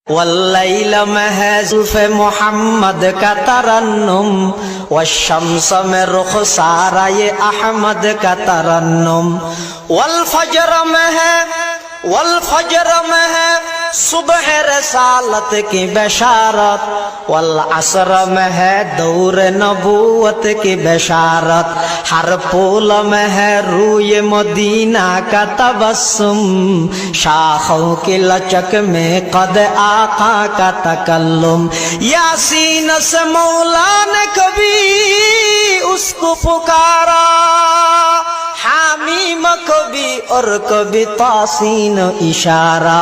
والليل में है जुल्फ़े मोहम्मद का तरन्नुम, वश्शम्स में रुख़सारा ये अहमद का तरन्नुम। वल फजर में है सुबह रसालत की बशारत, वल असर में है दौर नबूवत की बशारत। हर फूल में है रूए मदीना का तबस्सुम, शाखों की लचक में कद आका का तकल्लुम। यासीन से मौला ने कभी उसको पुकारा, हामीम कभी और कभी तासीन इशारा,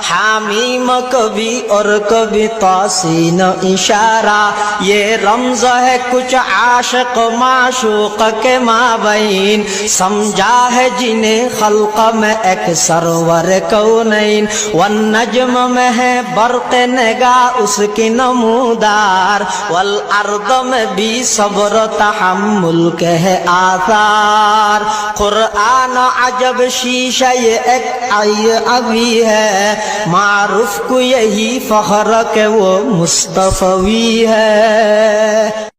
हामीम कभी और कभी तासीन इशारा। ये रमज़ है कुछ आशिक माशूक के माबैन, समझा है जिन्हें खल्क में एक सरवर कौनैन। वन नज्म में है बर्क़ निगा उसकी नमूदार, वल अर्द में भी सब्र तहम्मुल के है आसार। कुरान अजब शीशा ये एक अभी है, मारूफ को यही फख्र के वो मुस्तफ़वी है।